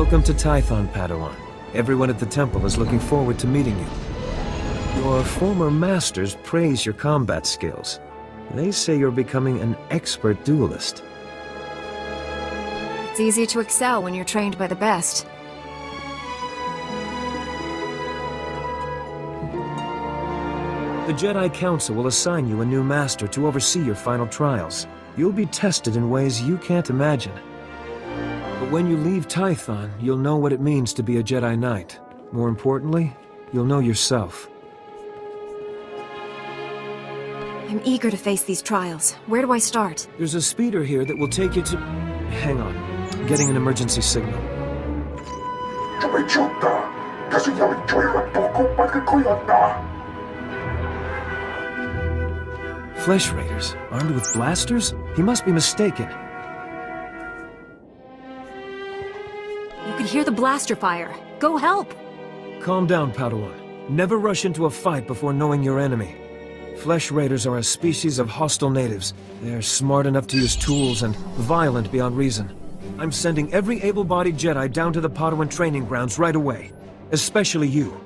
Welcome to Tython, Padawan. Everyone at the temple is looking forward to meeting you. Your former masters praise your combat skills. They say you're becoming an expert duelist. It's easy to excel when you're trained by the best. The Jedi Council will assign you a new master to oversee your final trials. You'll be tested in ways you can't imagine. But when you leave Tython, you'll know what it means to be a Jedi Knight. More importantly, you'll know yourself. I'm eager to face these trials. Where do I start? There's a speeder here that will take you to... Hang on. I'm getting an emergency signal. Flesh Raiders, armed with blasters? He must be mistaken. You could hear the blaster fire. Go help! Calm down, Padawan. Never rush into a fight before knowing your enemy. Flesh Raiders are a species of hostile natives. They're smart enough to use tools and violent beyond reason. I'm sending every able-bodied Jedi down to the Padawan training grounds right away. Especially you.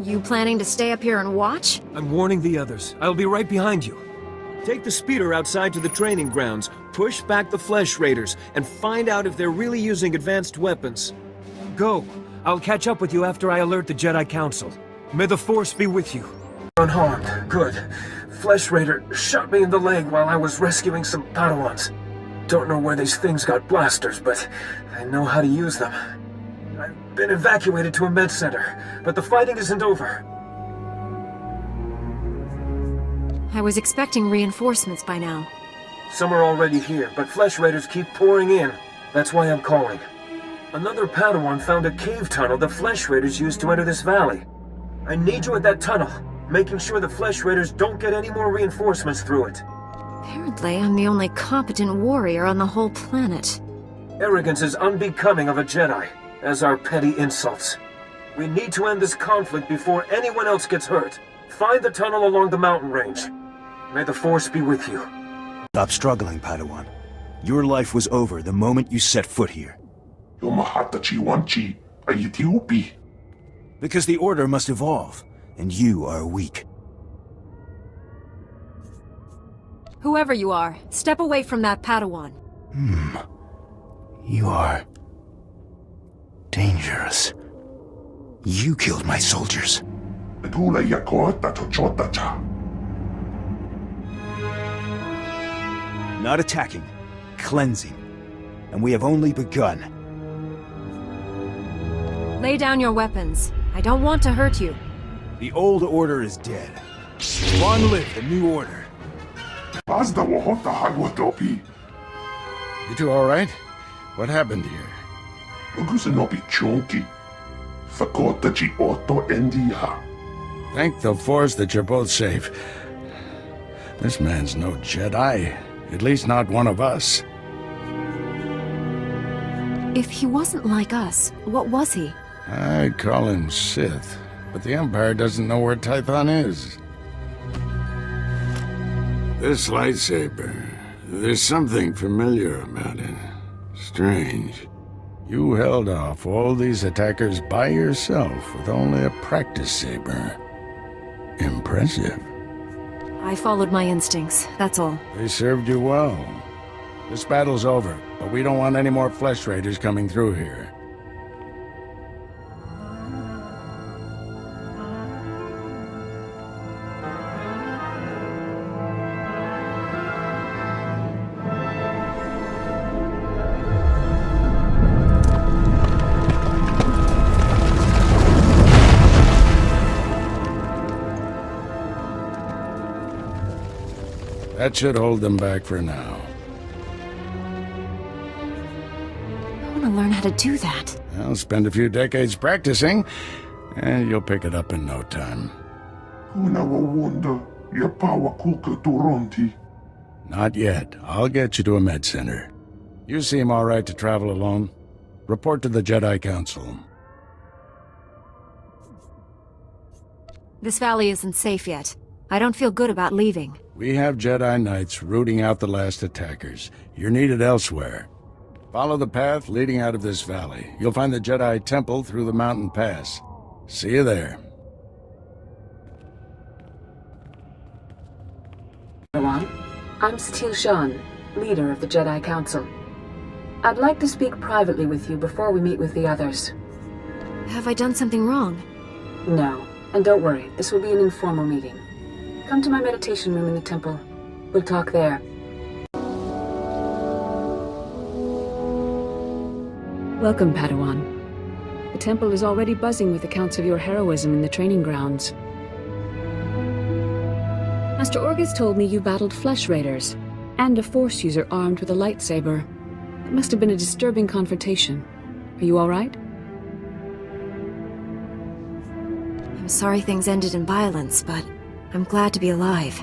You planning to stay up here and watch? I'm warning the others. I'll be right behind you. Take the speeder outside to the training grounds, push back the Flesh Raiders, and find out if they're really using advanced weapons. Go. I'll catch up with you after I alert the Jedi Council. May the Force be with you. Unharmed. Good. Flesh Raider shot me in the leg while I was rescuing some Padawans. Don't know where these things got blasters, but I know how to use them. I've been evacuated to a med center, but the fighting isn't over. I was expecting reinforcements by now. Some are already here, but Flesh Raiders keep pouring in. That's why I'm calling. Another Padawan found a cave tunnel the Flesh Raiders used to enter this valley. I need you at that tunnel, making sure the Flesh Raiders don't get any more reinforcements through it. Apparently, I'm the only competent warrior on the whole planet. Arrogance is unbecoming of a Jedi, as are petty insults. We need to end this conflict before anyone else gets hurt. Find the tunnel along the mountain range. May the Force be with you. Stop struggling, Padawan. Your life was over the moment you set foot here. Because the Order must evolve, and you are weak. Whoever you are, step away from that Padawan. You are... dangerous. You killed my soldiers. Not attacking, cleansing. And we have only begun. Lay down your weapons. I don't want to hurt you. The old order is dead. Long live the new order. You two all right? What happened here? Thank the Force that you're both safe. This man's no Jedi. At least not one of us. If he wasn't like us, what was he? I'd call him Sith, but the Empire doesn't know where Tython is. This lightsaber, there's something familiar about it. Strange. You held off all these attackers by yourself with only a practice saber. Impressive. I followed my instincts, that's all. They served you well. This battle's over, but we don't want any more Flesh Raiders coming through here. That should hold them back for now. I want to learn how to do that. I'll spend a few decades practicing, and you'll pick it up in no time. Not yet. I'll get you to a med center. You seem all right to travel alone. Report to the Jedi Council. This valley isn't safe yet. I don't feel good about leaving. We have Jedi Knights rooting out the last attackers. You're needed elsewhere. Follow the path leading out of this valley. You'll find the Jedi Temple through the mountain pass. See you there. Padawan, I'm Bastilia Shan, leader of the Jedi Council. I'd like to speak privately with you before we meet with the others. Have I done something wrong? No, and don't worry, this will be an informal meeting. Come to my meditation room in the temple. We'll talk there. Welcome, Padawan. The temple is already buzzing with accounts of your heroism in the training grounds. Master Orgus told me you battled flesh raiders, and a Force user armed with a lightsaber. It must have been a disturbing confrontation. Are you all right? I'm sorry things ended in violence, but I'm glad to be alive.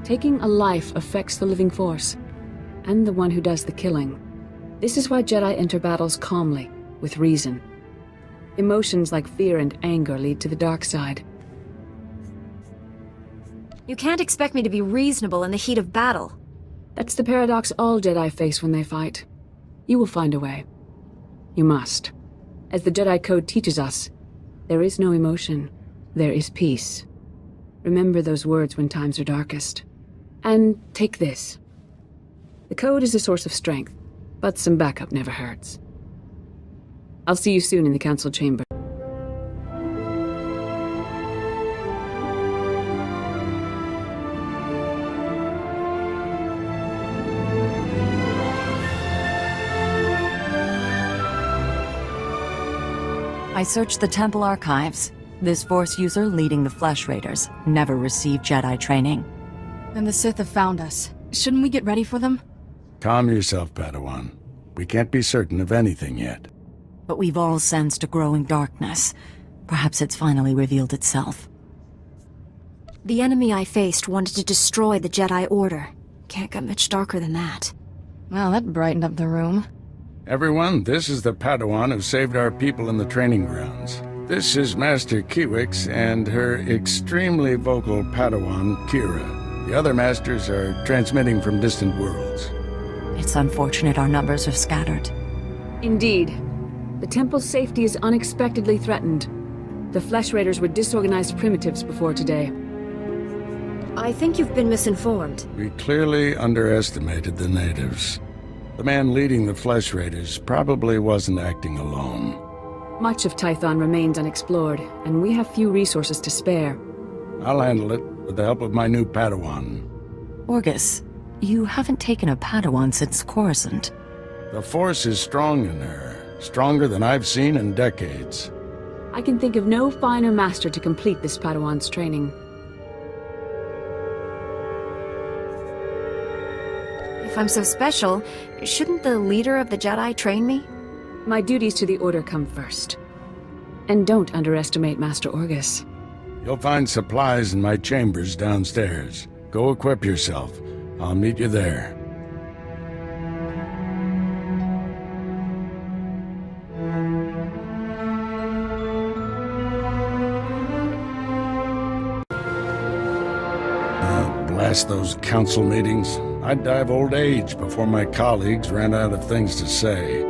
Taking a life affects the living Force, and the one who does the killing. This is why Jedi enter battles calmly, with reason. Emotions like fear and anger lead to the dark side. You can't expect me to be reasonable in the heat of battle. That's the paradox all Jedi face when they fight. You will find a way. You must. As the Jedi Code teaches us, there is no emotion, there is peace. Remember those words when times are darkest. And take this. The Code is a source of strength, but some backup never hurts. I'll see you soon in the Council Chamber. I searched the temple archives. This Force user leading the Flesh Raiders never received Jedi training. Then the Sith have found us. Shouldn't we get ready for them? Calm yourself, Padawan. We can't be certain of anything yet. But we've all sensed a growing darkness. Perhaps it's finally revealed itself. The enemy I faced wanted to destroy the Jedi Order. Can't get much darker than that. Well, that brightened up the room. Everyone, this is the Padawan who saved our people in the training grounds. This is Master Kiwix and her extremely vocal Padawan, Kira. The other masters are transmitting from distant worlds. It's unfortunate our numbers are scattered. Indeed. The temple's safety is unexpectedly threatened. The Flesh Raiders were disorganized primitives before today. I think you've been misinformed. We clearly underestimated the natives. The man leading the Flesh Raiders probably wasn't acting alone. Much of Tython remains unexplored, and we have few resources to spare. I'll handle it with the help of my new Padawan. Orgus, you haven't taken a Padawan since Coruscant. The Force is strong in her, stronger than I've seen in decades. I can think of no finer master to complete this Padawan's training. If I'm so special, shouldn't the leader of the Jedi train me? My duties to the Order come first. And don't underestimate Master Orgus. You'll find supplies in my chambers downstairs. Go equip yourself. I'll meet you there. Blast those council meetings. I'd die of old age before my colleagues ran out of things to say.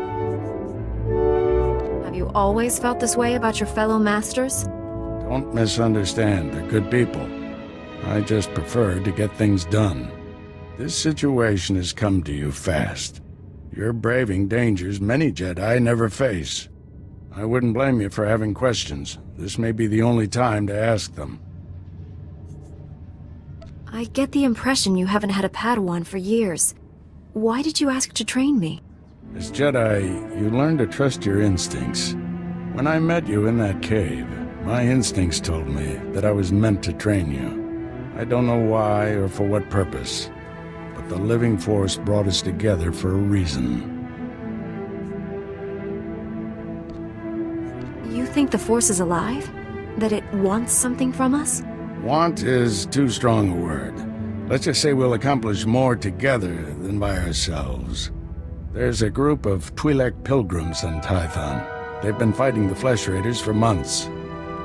Have you always felt this way about your fellow masters? Don't misunderstand, they're good people. I just prefer to get things done. This situation has come to you fast. You're braving dangers many Jedi never face. I wouldn't blame you for having questions. This may be the only time to ask them. I get the impression you haven't had a Padawan for years. Why did you ask to train me? As Jedi, you learn to trust your instincts. When I met you in that cave, my instincts told me that I was meant to train you. I don't know why or for what purpose, but the living Force brought us together for a reason. You think the Force is alive? That it wants something from us? Want is too strong a word. Let's just say we'll accomplish more together than by ourselves. There's a group of twi'lek pilgrims on Tython. They've been fighting the Flesh Raiders for months.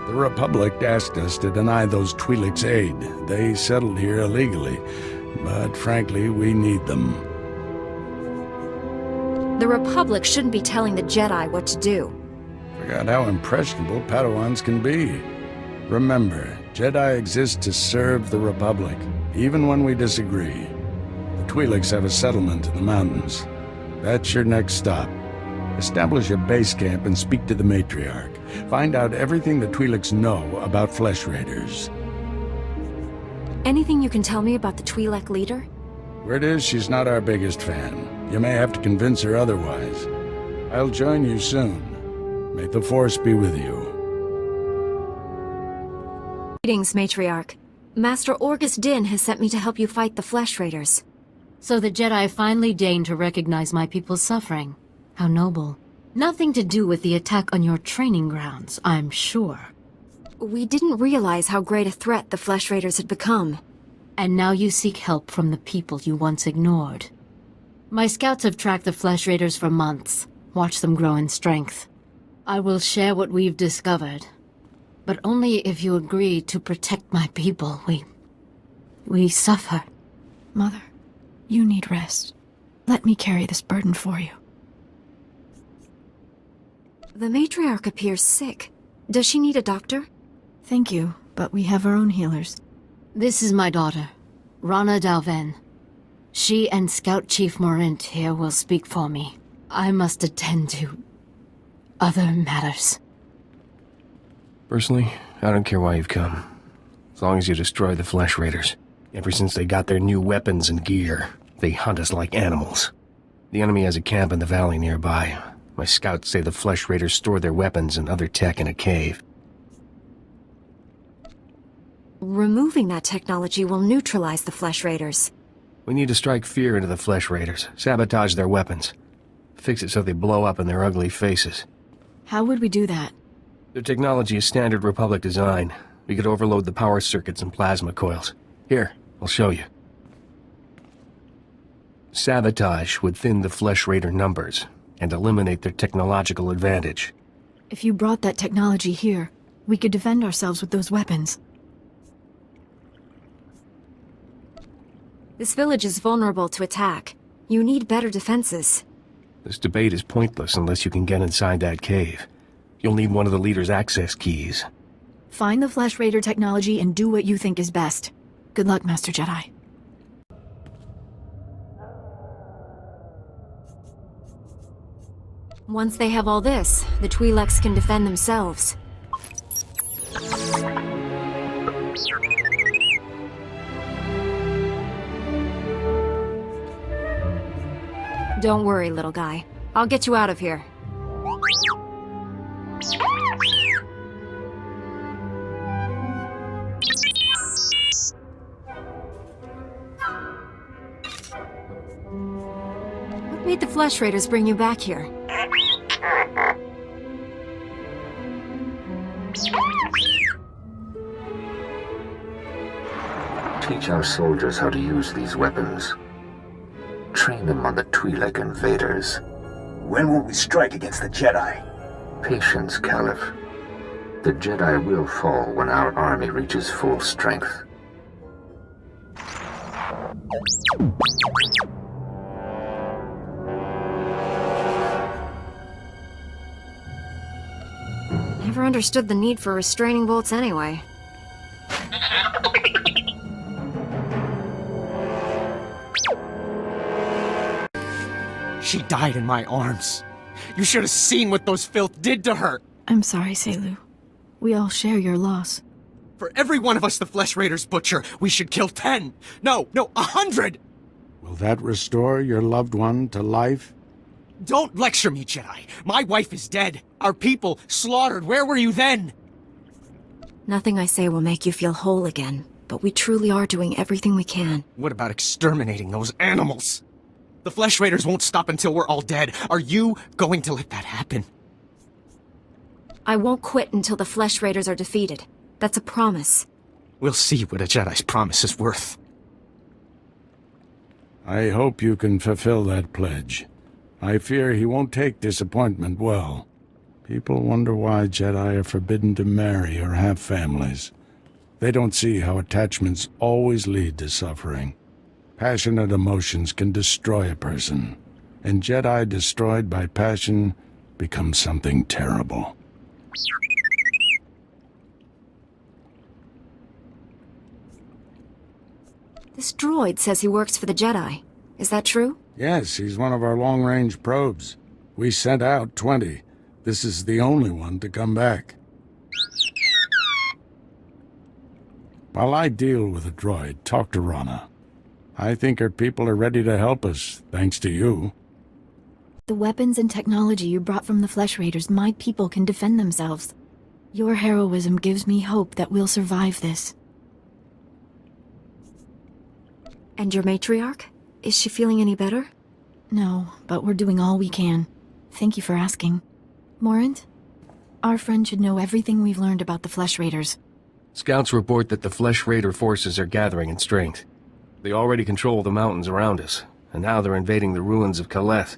The Republic asked us to deny those twi'leks aid. They settled here illegally, but frankly, we need them. The Republic shouldn't be telling the Jedi what to do. Forgot how impressionable Padawans can be. Remember, Jedi exist to serve the Republic, even when we disagree. The twi'leks have a settlement in the mountains. That's your next stop. Establish a base camp and speak to the matriarch. Find out everything the twi'leks know about flesh raiders. Anything you can tell me about the twi'lek leader? Word is she's not our biggest fan. You may have to convince her otherwise. I'll join you soon. May the Force be with you. Greetings, Matriarch. Master Orgus Din has sent me to help you fight the Flesh Raiders. So the Jedi finally deigned to recognize my people's suffering. How noble. Nothing to do with the attack on your training grounds, I'm sure. We didn't realize how great a threat the Flesh Raiders had become. And now you seek help from the people you once ignored. My scouts have tracked the Flesh Raiders for months, watched them grow in strength. I will share what we've discovered, but only if you agree to protect my people. We suffer. Mother, you need rest. Let me carry this burden for you. The Matriarch appears sick. Does she need a doctor? Thank you, but we have our own healers. This is my daughter, Rana Dalven. She and Scout Chief Morint here will speak for me. I must attend to other matters. Personally, I don't care why you've come. As long as you destroy the Flesh Raiders. Ever since they got their new weapons and gear, they hunt us like animals. The enemy has a camp in the valley nearby. My scouts say the Flesh Raiders store their weapons and other tech in a cave. Removing that technology will neutralize the Flesh Raiders. We need to strike fear into the Flesh Raiders, sabotage their weapons. Fix it so they blow up in their ugly faces. How would we do that? Their technology is standard Republic design. We could overload the power circuits and plasma coils. Here, I'll show you. Sabotage would thin the Flesh Raider numbers and eliminate their technological advantage. If you brought that technology here, we could defend ourselves with those weapons. This village is vulnerable to attack. You need better defenses. This debate is pointless unless you can get inside that cave. You'll need one of the leader's access keys. Find the Flesh Raider technology and do what you think is best. Good luck, Master Jedi. Once they have all this, the twi'leks can defend themselves. Don't worry, little guy. I'll get you out of here. What made the Flesh Raiders bring you back here? Teach our soldiers how to use these weapons. Train them on the twi'lek invaders. When will we strike against the Jedi? Patience, Caliph. The Jedi will fall when our army reaches full strength. Never understood the need for restraining bolts anyway. She died in my arms. You should have seen what those filth did to her. I'm sorry, Selu. We all share your loss. For every one of us the Flesh Raiders butcher, we should kill 10. No, 100! Will that restore your loved one to life? Don't lecture me, Jedi. My wife is dead. Our people slaughtered. Where were you then? Nothing I say will make you feel whole again, but we truly are doing everything we can. What about exterminating those animals? The Flesh Raiders won't stop until we're all dead. Are you going to let that happen? I won't quit until the Flesh Raiders are defeated. That's a promise. We'll see what a Jedi's promise is worth. I hope you can fulfill that pledge. I fear he won't take disappointment well. People wonder why Jedi are forbidden to marry or have families. They don't see how attachments always lead to suffering. Passionate emotions can destroy a person. and Jedi destroyed by passion become something terrible. This droid says he works for the Jedi. Is that true? Yes, he's one of our long-range probes. We sent out 20. This is the only one to come back. While I deal with the droid, talk to Rana. I think her people are ready to help us, thanks to you. The weapons and technology you brought from the Flesh Raiders, my people can defend themselves. Your heroism gives me hope that we'll survive this. And your matriarch? Is she feeling any better? No, but we're doing all we can. Thank you for asking. Morant, our friend should know everything we've learned about the Flesh Raiders. Scouts report that the Flesh Raider forces are gathering in strength. They already control the mountains around us, and now they're invading the ruins of Kaleth.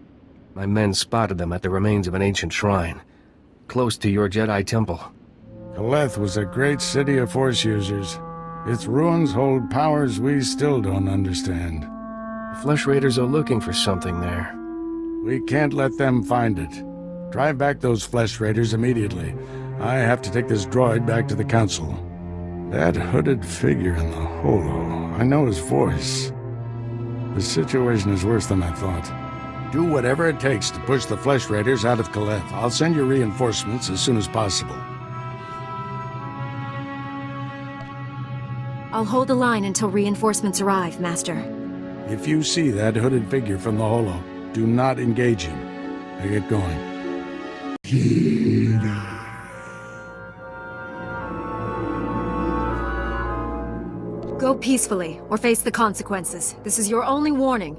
My men spotted them at the remains of an ancient shrine, close to your Jedi temple. Kaleth was a great city of Force users. Its ruins hold powers we still don't understand. The Flesh Raiders are looking for something there. We can't let them find it. Drive back those Flesh Raiders immediately. I have to take this droid back to the Council. That hooded figure in the holo, I know his voice. The situation is worse than I thought. Do whatever it takes to push the Flesh Raiders out of Kaleth. I'll send you reinforcements as soon as possible. I'll hold the line until reinforcements arrive, Master. If you see that hooded figure from the holo, do not engage him. I get going. Go peacefully, or face the consequences. This is your only warning.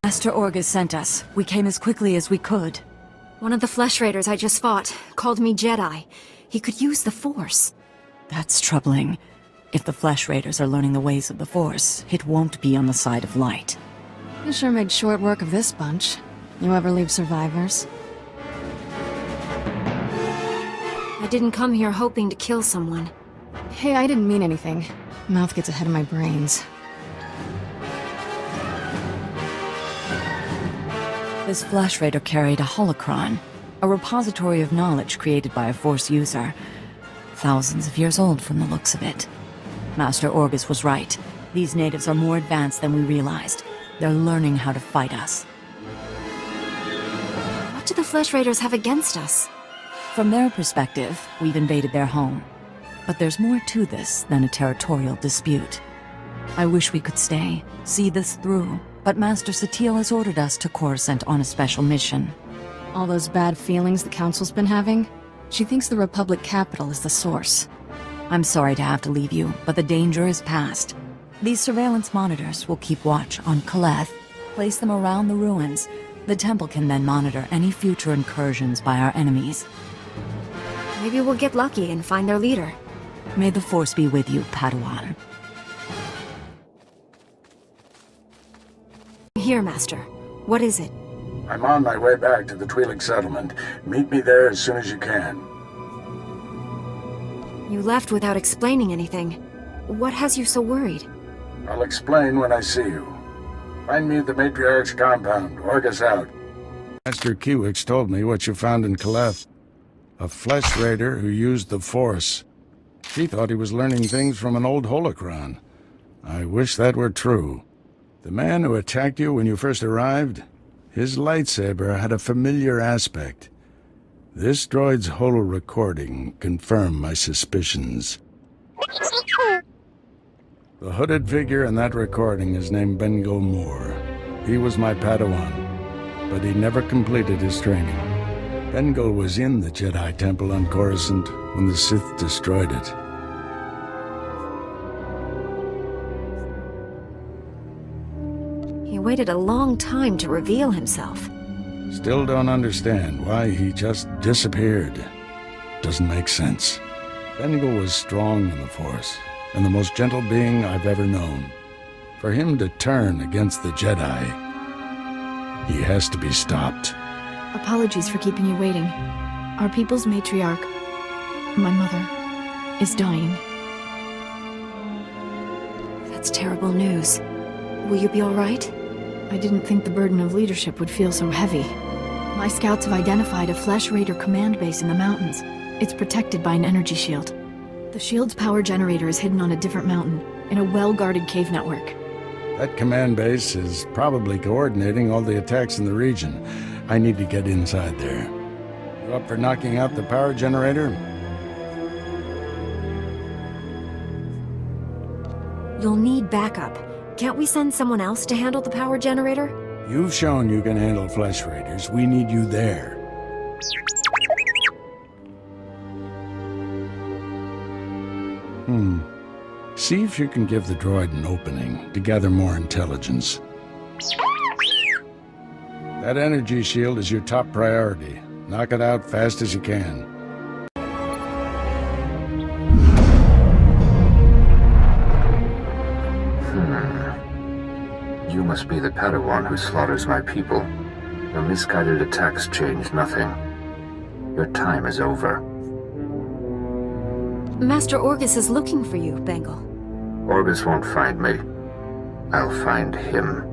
Master Orgus sent us. We came as quickly as we could. One of the Flesh Raiders I just fought called me Jedi. He could use the Force. That's troubling. If the Flesh Raiders are learning the ways of the Force, it won't be on the side of light. You sure made short work of this bunch. You ever leave survivors? I didn't come here hoping to kill someone. Hey, I didn't mean anything. Mouth gets ahead of my brains. This Flesh Raider carried a holocron, a repository of knowledge created by a Force user. Thousands of years old from the looks of it. Master Orgus was right. These natives are more advanced than we realized. They're learning how to fight us. What do the Flesh Raiders have against us? From their perspective, we've invaded their home. But there's more to this than a territorial dispute. I wish we could stay, see this through, but Master SWTOR has ordered us to Coruscant on a special mission. All those bad feelings the Council's been having? She thinks the Republic capital is the source. I'm sorry to have to leave you, but the danger is past. These surveillance monitors will keep watch on Kaleth, place them around the ruins. The temple can then monitor any future incursions by our enemies. Maybe we'll get lucky and find their leader. May the Force be with you, Padawan. Here, Master. What is it? I'm on my way back to the twi'lek settlement. Meet me there as soon as you can. You left without explaining anything. What has you so worried? I'll explain when I see you. Find me at the Matriarch's compound. Orgus out. Master Kiwix told me what you found in Kaleth. A Flesh Raider who used the Force. She thought he was learning things from an old holocron. I wish that were true. The man who attacked you when you first arrived, his lightsaber had a familiar aspect. This droid's holo recording confirmed my suspicions. The hooded figure in that recording is named Bengal Moore. He was my Padawan, but he never completed his training. Bengal was in the Jedi Temple on Coruscant when the Sith destroyed it. He waited a long time to reveal himself. Still don't understand why he just disappeared. Doesn't make sense. Bengal was strong in the Force, and the most gentle being I've ever known. For him to turn against the Jedi, He has to be stopped. Apologies for keeping you waiting. Our people's matriarch, my mother, is dying. That's terrible news. Will you be all right? I didn't think the burden of leadership would feel so heavy. My scouts have identified a Flesh Raider command base in the mountains. It's protected by an energy shield. The shield's power generator is hidden on a different mountain, in a well-guarded cave network. That command base is probably coordinating all the attacks in the region. I need to get inside there. You up for knocking out the power generator? You'll need backup. Can't we send someone else to handle the power generator? You've shown you can handle Flesh Raiders. We need you there. See if you can give the droid an opening to gather more intelligence. That energy shield is your top priority. Knock it out fast as you can. You must be the Padawan who slaughters my people. Your misguided attacks change nothing. Your time is over. Master Orgus is looking for you, Bengal. Orgus won't find me. I'll find him.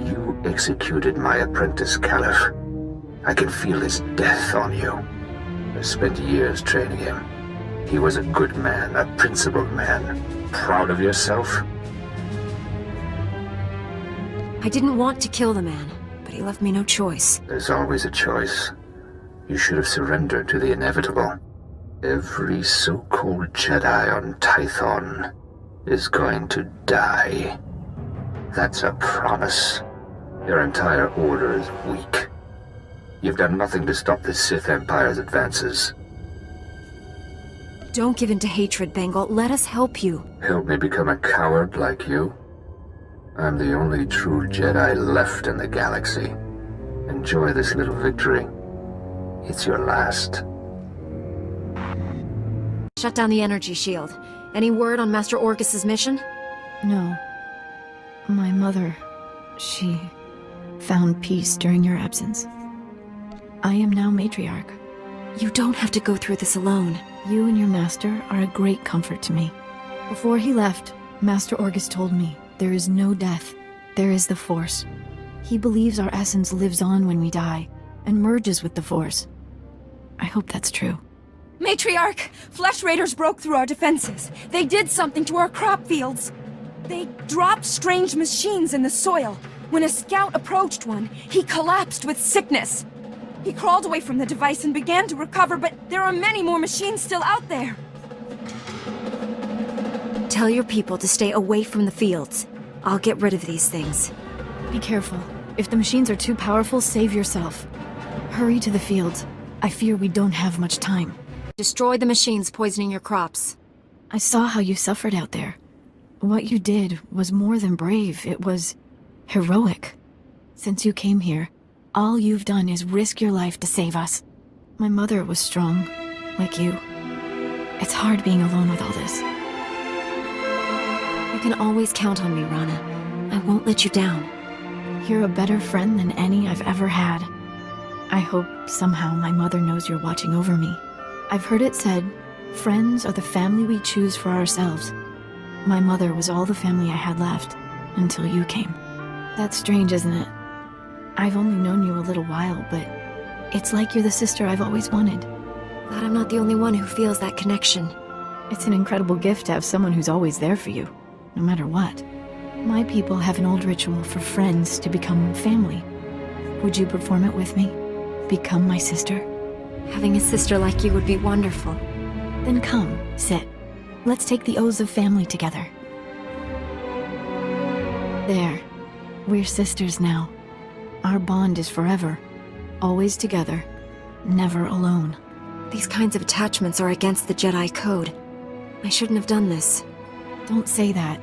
You executed my apprentice, Caliph. I can feel his death on you. I spent years training him. He was a good man, a principled man. Proud of yourself? I didn't want to kill the man, but he left me no choice. There's always a choice. You should have surrendered to the inevitable. Every so-called Jedi on Tython is going to die. That's a promise. Your entire order is weak. You've done nothing to stop the Sith Empire's advances. Don't give in to hatred, Bengal. Let us help you. Help me become a coward like you? I'm the only true Jedi left in the galaxy. Enjoy this little victory. It's your last. Shut down the energy shield. Any word on Master Orgus's mission? No. My mother, she found peace during your absence. I am now matriarch. You don't have to go through this alone. You and your master are a great comfort to me. Before he left, Master Orgus told me, there is no death. There is the Force. He believes our essence lives on when we die, and merges with the Force. I hope that's true. Matriarch! Flesh Raiders broke through our defenses. They did something to our crop fields. They dropped strange machines in the soil. When a scout approached one, he collapsed with sickness. He crawled away from the device and began to recover, but there are many more machines still out there. Tell your people to stay away from the fields. I'll get rid of these things. Be careful. If the machines are too powerful, save yourself. Hurry to the fields. I fear we don't have much time. Destroy the machines poisoning your crops. I saw how you suffered out there. What you did was more than brave. It was heroic. Since you came here, all you've done is risk your life to save us. My mother was strong, like you. It's hard being alone with all this. You can always count on me, Rana. I won't let you down. You're a better friend than any I've ever had. I hope somehow my mother knows you're watching over me. I've heard it said, friends are the family we choose for ourselves. My mother was all the family I had left, until you came. That's strange, isn't it? I've only known you a little while, but it's like you're the sister I've always wanted. Glad I'm not the only one who feels that connection. It's an incredible gift to have someone who's always there for you, no matter what. My people have an old ritual for friends to become family. Would you perform it with me? Become my sister? Having a sister like you would be wonderful. Then come, sit. Let's take the oaths of family together. There. We're sisters now. Our bond is forever. Always together. Never alone. These kinds of attachments are against the Jedi Code. I shouldn't have done this. Don't say that.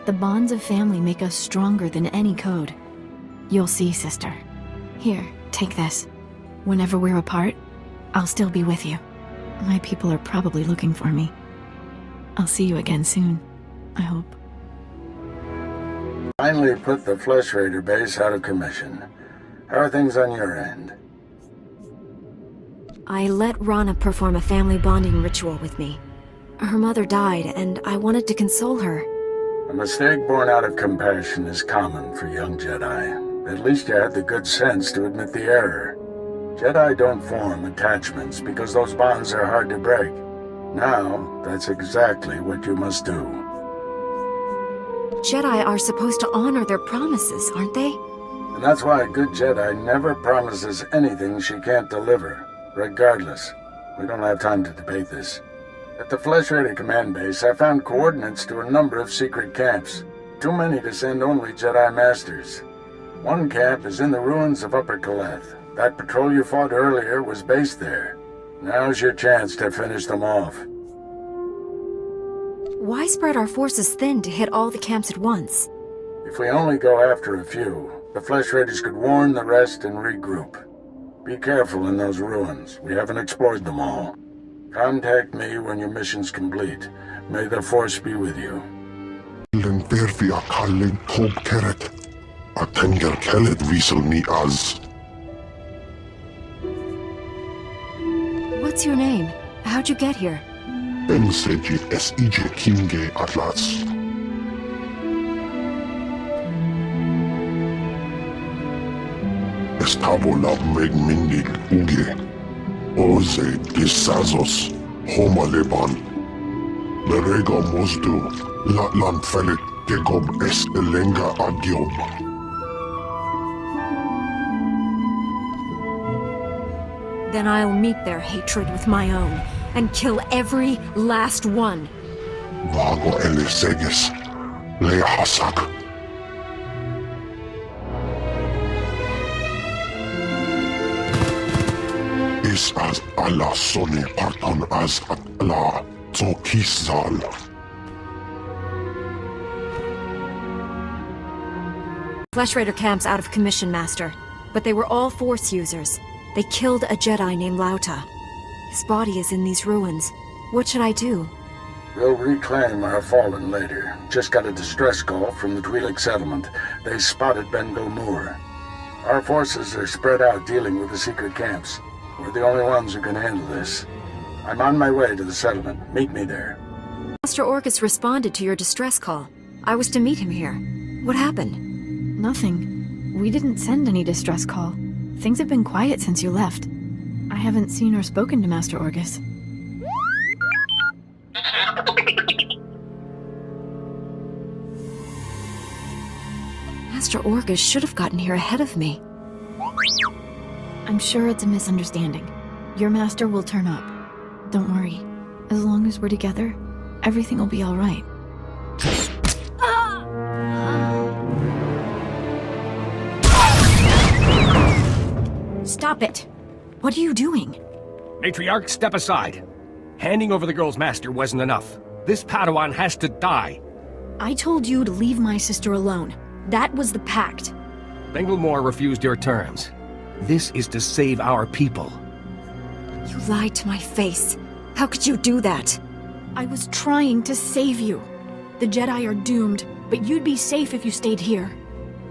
The bonds of family make us stronger than any code. You'll see, sister. Here, take this. Whenever we're apart, I'll still be with you. My people are probably looking for me. I'll see you again soon, I hope. Finally put the Flesh Raider base out of commission. How are things on your end? I let Rana perform a family bonding ritual with me. Her mother died, and I wanted to console her. A mistake born out of compassion is common for young Jedi. At least you had the good sense to admit the error. Jedi don't form attachments because those bonds are hard to break. Now, that's exactly what you must do. Jedi are supposed to honor their promises, aren't they? And that's why a good Jedi never promises anything she can't deliver. Regardless, we don't have time to debate this. At the Flesh Raider command base, I found coordinates to a number of secret camps. Too many to send only Jedi Masters. One camp is in the ruins of Upper Kaleth. That patrol you fought earlier was based there. Now's your chance to finish them off. Why spread our forces thin to hit all the camps at once? If we only go after a few, the Flesh Raiders could warn the rest and regroup. Be careful in those ruins. We haven't explored them all. Contact me when your mission's complete. May the Force be with you. What's your name? How'd you get here? Estabola megmindig uge. Oze disazos homaleban. Lerega mosdu. Latlan felit gegob es elenga agiob. Then I'll meet their hatred with my own, and kill every last one. Vago eleseges. Le hasak. Is as Allah sone parton as at Allah zokisal. Flesh Raider camp's out of commission, Master. But they were all Force users. They killed a Jedi named Lauta. His body is in these ruins. What should I do? We'll reclaim our fallen later. Just got a distress call from the twi'lek settlement. They spotted Bengal Moor. Our forces are spread out dealing with the secret camps. We're the only ones who can handle this. I'm on my way to the settlement. Meet me there. Master Orgus responded to your distress call. I was to meet him here. What happened? Nothing. We didn't send any distress call. Things have been quiet since you left. I haven't seen or spoken to Master Orgus. Master Orgus should have gotten here ahead of me. I'm sure it's a misunderstanding. Your master will turn up. Don't worry. As long as we're together, everything will be all right. Stop it! What are you doing? Matriarch, step aside. Handing over the girl's master wasn't enough. This Padawan has to die. I told you to leave my sister alone. That was the pact. Bengal Moor refused your terms. This is to save our people. You lied to my face. How could you do that? I was trying to save you. The Jedi are doomed, but you'd be safe if you stayed here.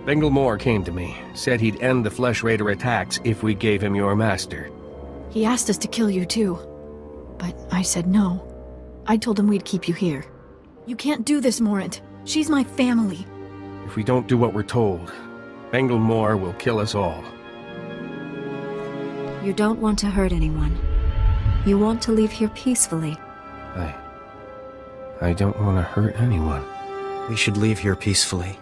Bengal Moor came to me, said he'd end the Flesh Raider attacks if we gave him your master. He asked us to kill you too. But I said no. I told him we'd keep you here. You can't do this, Morant. She's my family. If we don't do what we're told, Bengal Moor will kill us all. You don't want to hurt anyone. You want to leave here peacefully. I don't want to hurt anyone. We should leave here peacefully.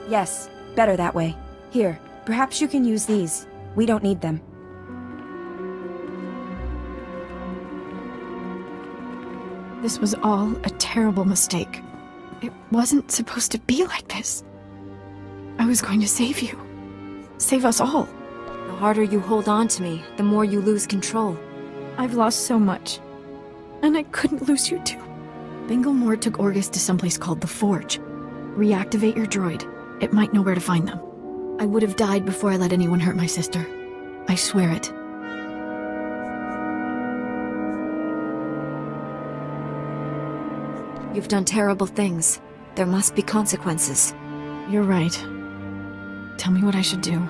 Yes, better that way. Here, perhaps you can use these. We don't need them. This was all a terrible mistake. It wasn't supposed to be like this. I was going to save you. Save us all. The harder you hold on to me, the more you lose control. I've lost so much. And I couldn't lose you too. Bengal Moor took Orgus to someplace called the Forge. Reactivate your droid. It might know where to find them. I would have died before I let anyone hurt my sister. I swear it. You've done terrible things. There must be consequences. You're right. Tell me what I should do.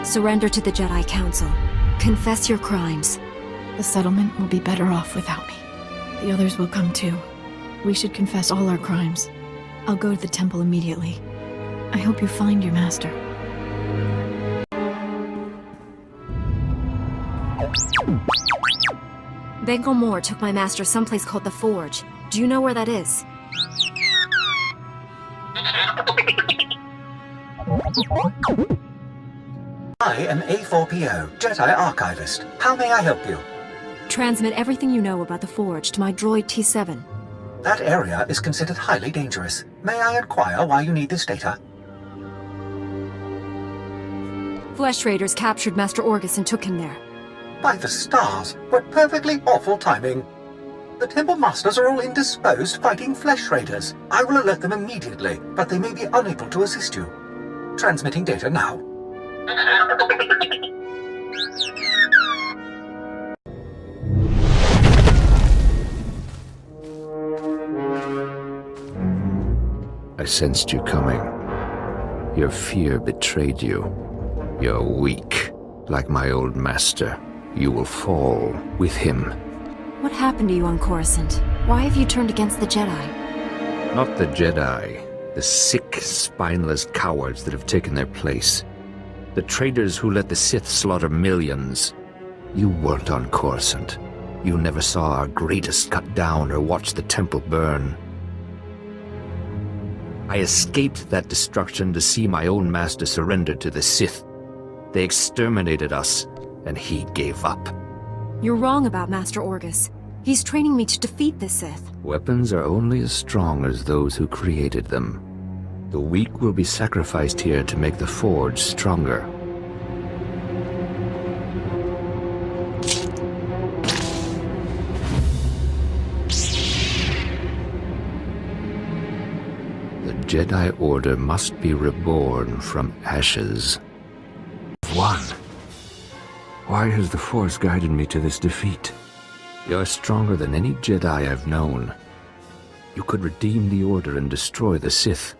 Surrender to the Jedi Council. Confess your crimes. The settlement will be better off without me. The others will come too. We should confess all our crimes. I'll go to the temple immediately. I hope you find your master. Bengal Moore took my master someplace called the Forge. Do you know where that is? I am A4PO, Jedi Archivist. How may I help you? Transmit everything you know about the Forge to my droid T7. That area is considered highly dangerous. May I inquire why you need this data? Flesh Raiders captured Master Orgus and took him there. By the stars, what perfectly awful timing. The Temple Masters are all indisposed fighting Flesh Raiders. I will alert them immediately, but they may be unable to assist you. Transmitting data now. I sensed you coming. Your fear betrayed you. You're weak, like my old master. You will fall with him. What happened to you on Coruscant? Why have you turned against the Jedi? Not the Jedi. The sick, spineless cowards that have taken their place. The traitors who let the Sith slaughter millions. You weren't on Coruscant. You never saw our greatest cut down or watched the temple burn. I escaped that destruction to see my own master surrender to the Sith. They exterminated us, and he gave up. You're wrong about Master Orgus. He's training me to defeat the Sith. Weapons are only as strong as those who created them. The weak will be sacrificed here to make the Forge stronger. The Jedi Order must be reborn from ashes. One. Why has the Force guided me to this defeat? You're stronger than any Jedi I've known. You could redeem the Order and destroy the Sith.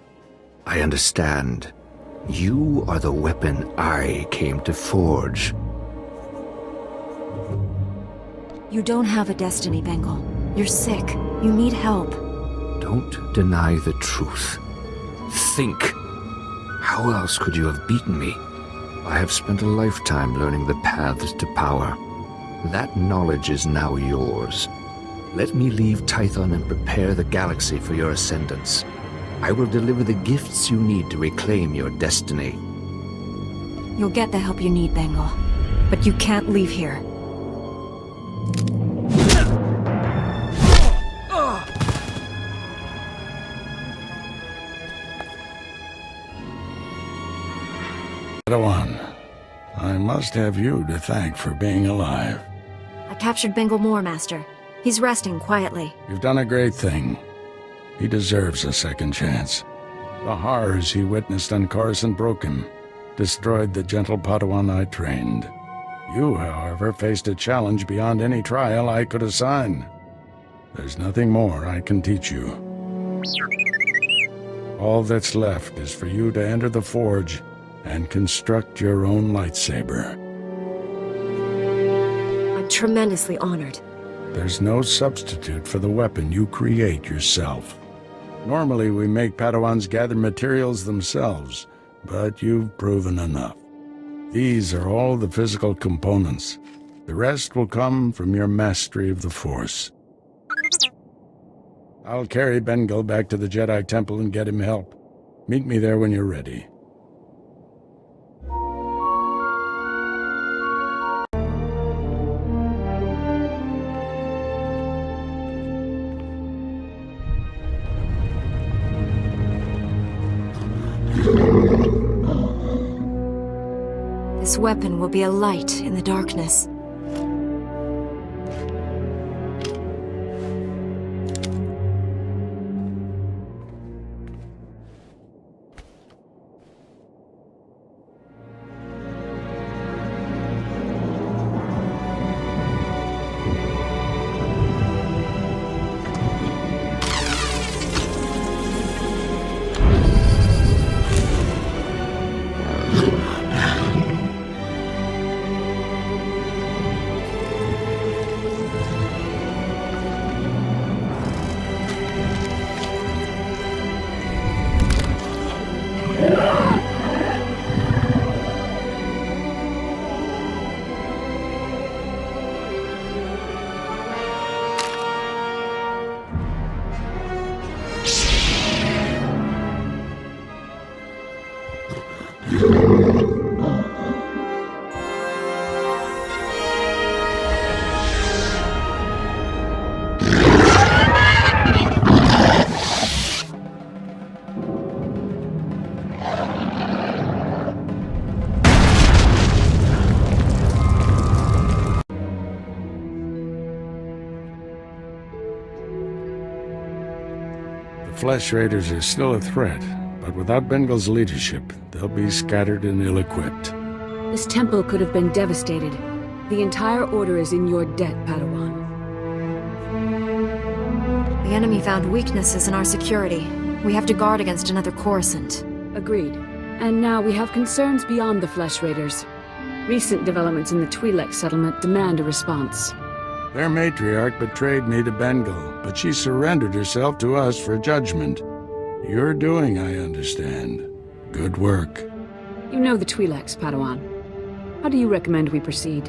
I understand. You are the weapon I came to forge. You don't have a destiny, Bengal. You're sick. You need help. Don't deny the truth. Think. How else could you have beaten me? I have spent a lifetime learning the paths to power. That knowledge is now yours. Let me leave Tython and prepare the galaxy for your ascendance. I will deliver the gifts you need to reclaim your destiny. You'll get the help you need, Bengal. But you can't leave here. Padawan, I must have you to thank for being alive. I captured Bengal Moore, Master. He's resting quietly. You've done a great thing. He deserves a second chance. The horrors he witnessed on Coruscant broke him, destroyed the gentle Padawan I trained. You, however, faced a challenge beyond any trial I could assign. There's nothing more I can teach you. All that's left is for you to enter the Forge and construct your own lightsaber. I'm tremendously honored. There's no substitute for the weapon you create yourself. Normally, we make Padawans gather materials themselves, but you've proven enough. These are all the physical components. The rest will come from your mastery of the Force. I'll carry Bengal back to the Jedi Temple and get him help. Meet me there when you're ready. This weapon will be a light in the darkness. The Flesh Raiders are still a threat, but without Bengal's leadership, they'll be scattered and ill-equipped. This temple could have been devastated. The entire order is in your debt, Padawan. The enemy found weaknesses in our security. We have to guard against another Coruscant. Agreed. And now we have concerns beyond the Flesh Raiders. Recent developments in the twi'lek settlement demand a response. Their matriarch betrayed me to Bengal, but she surrendered herself to us for judgment. You're doing, I understand. Good work. You know the twi'leks, Padawan. How do you recommend we proceed?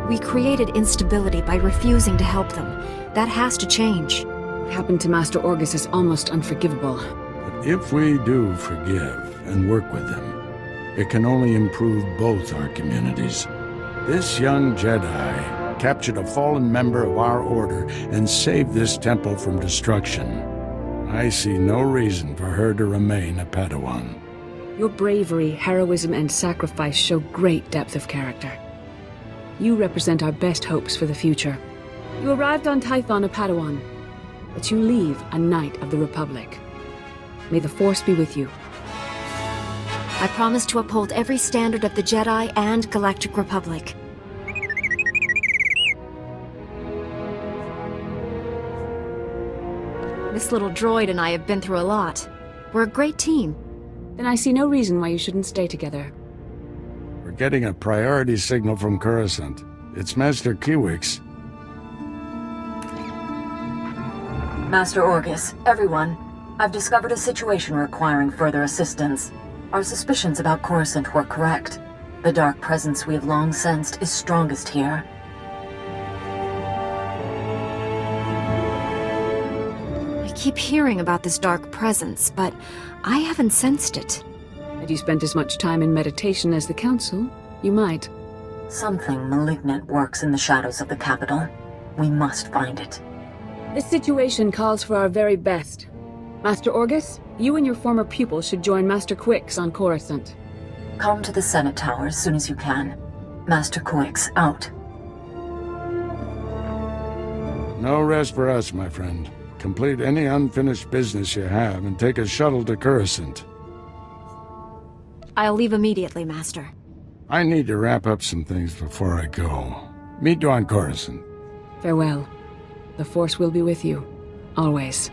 We created instability by refusing to help them. That has to change. What happened to Master Orgus is almost unforgivable. But if we do forgive and work with them, it can only improve both our communities. This young Jedi captured a fallen member of our order and saved this temple from destruction. I see no reason for her to remain a Padawan. Your bravery, heroism, and sacrifice show great depth of character. You represent our best hopes for the future. You arrived on Tython a Padawan, but you leave a Knight of the Republic. May the Force be with you. I promise to uphold every standard of the Jedi and Galactic Republic. This little droid and I have been through a lot. We're a great team. Then I see no reason why you shouldn't stay together. We're getting a priority signal from Coruscant. It's Master Kiwix. Master Orgus, everyone. I've discovered a situation requiring further assistance. Our suspicions about Coruscant were correct. The dark presence we have long sensed is strongest here. I keep hearing about this dark presence, but I haven't sensed it. Had you spent as much time in meditation as the Council, you might. Something malignant works in the shadows of the capital. We must find it. This situation calls for our very best. Master Orgus, you and your former pupil should join Master Quix on Coruscant. Come to the Senate Tower as soon as you can. Master Quix, out. No rest for us, my friend. Complete any unfinished business you have and take a shuttle to Coruscant. I'll leave immediately, Master. I need to wrap up some things before I go. Meet you on Coruscant. Farewell. The Force will be with you. Always.